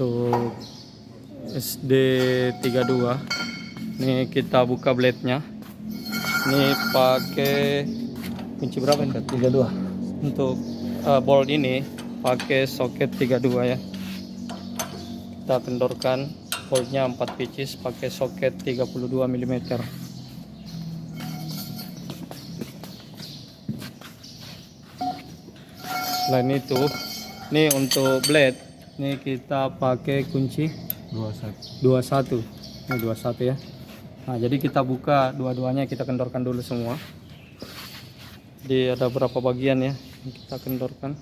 untuk SD32. Ini kita buka blade-nya. Ini pakai kunci berapa ini? 32. Untuk bolt ini pakai soket 32 ya. Kita kendorkan boltnya 4 pieces pakai soket 32 mm. Selain itu, ini untuk blade, ini kita pakai kunci 21. Ini 21 ya. Nah, jadi kita buka dua-duanya, kita kendorkan dulu semua. Jadi ada berapa bagian ya yang kita kendorkan.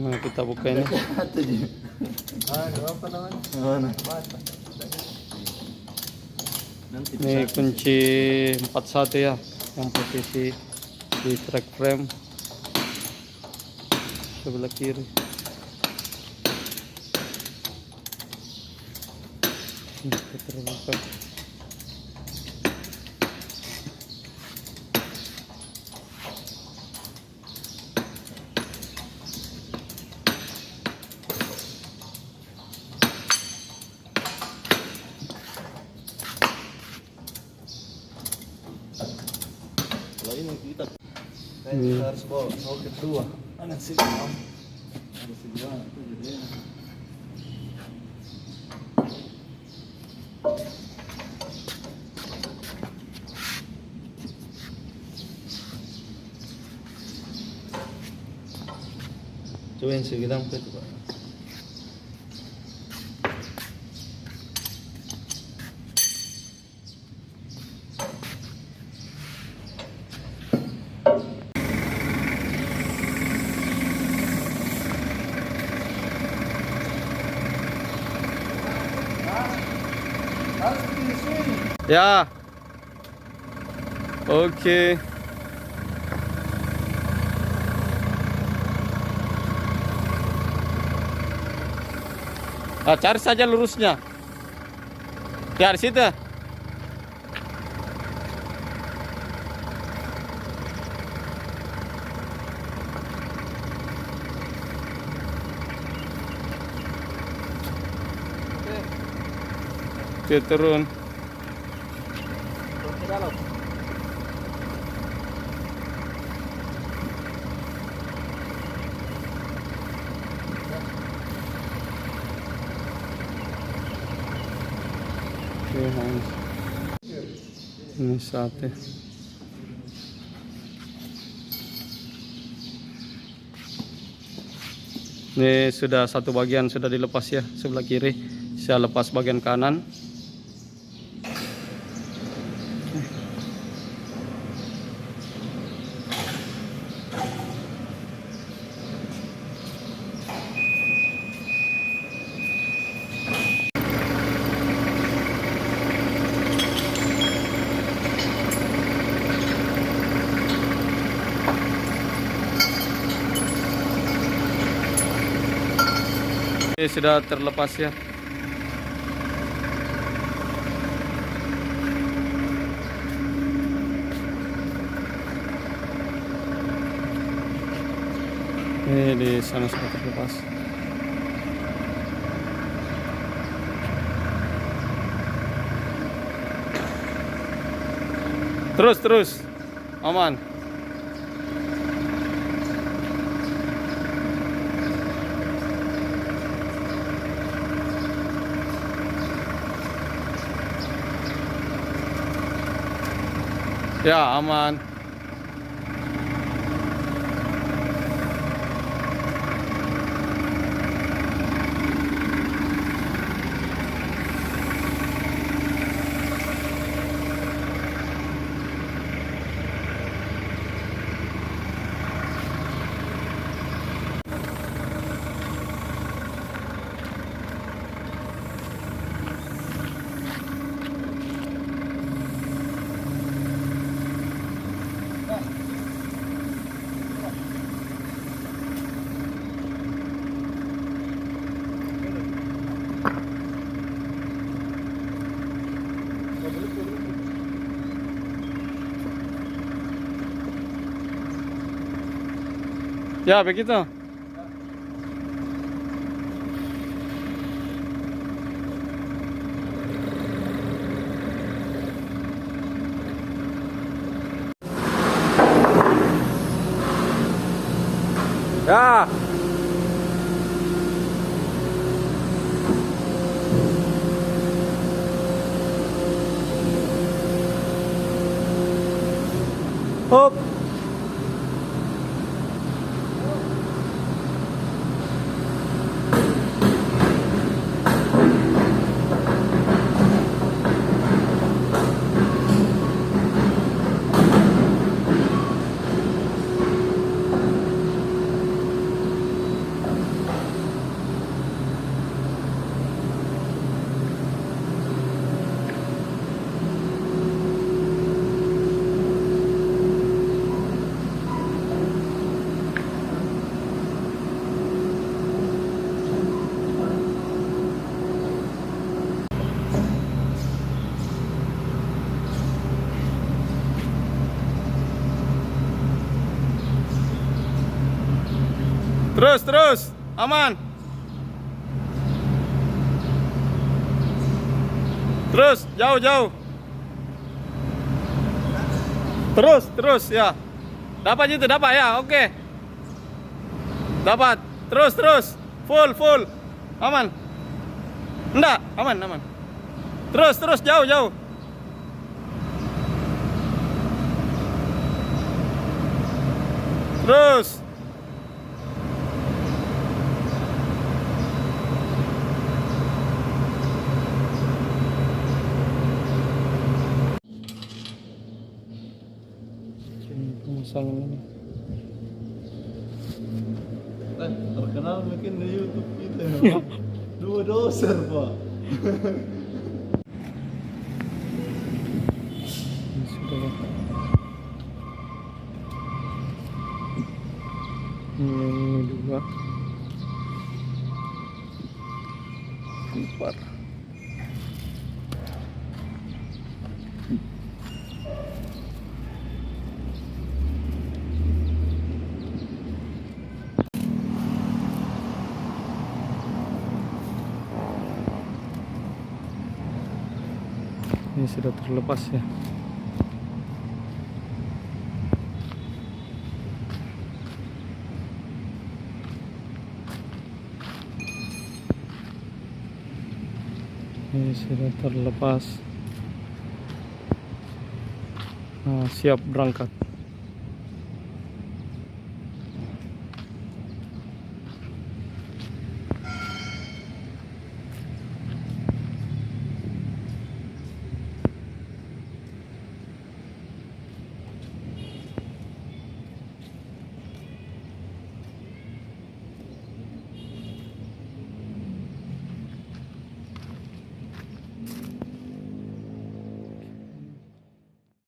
Nah, kita buka ini. Ini kunci 41 ya, yang posisi di track frame sebelah kiri. Kita terbuka. Ini kita harus bawa soket 2 anak sih ada sebelah itu jadi coba yang segedang itu Pak. Ya. Oke. Cari saja lurusnya. Ya, di situ. Oke, turun. Ini sate. Ini sudah satu bagian sudah dilepas ya, sebelah kiri. Saya lepas bagian kanan. Ini sudah terlepas ya. Ini di sana sudah terlepas. Terus, aman. Ya, aman. Ya, begitu. Ya. Hop. Terus, aman. Terus, jauh. Terus, ya. Dapat itu, dapat ya, oke. Dapat, terus. Full. Aman. Enggak, aman. Terus, jauh. Terus. Pemasangan ini. Terkenal mungkin di YouTube kita ya. 2 doser, Pak. Ini sudah. Ini 2. 4. Ini sudah terlepas ya. Ini sudah terlepas. Nah, siap berangkat.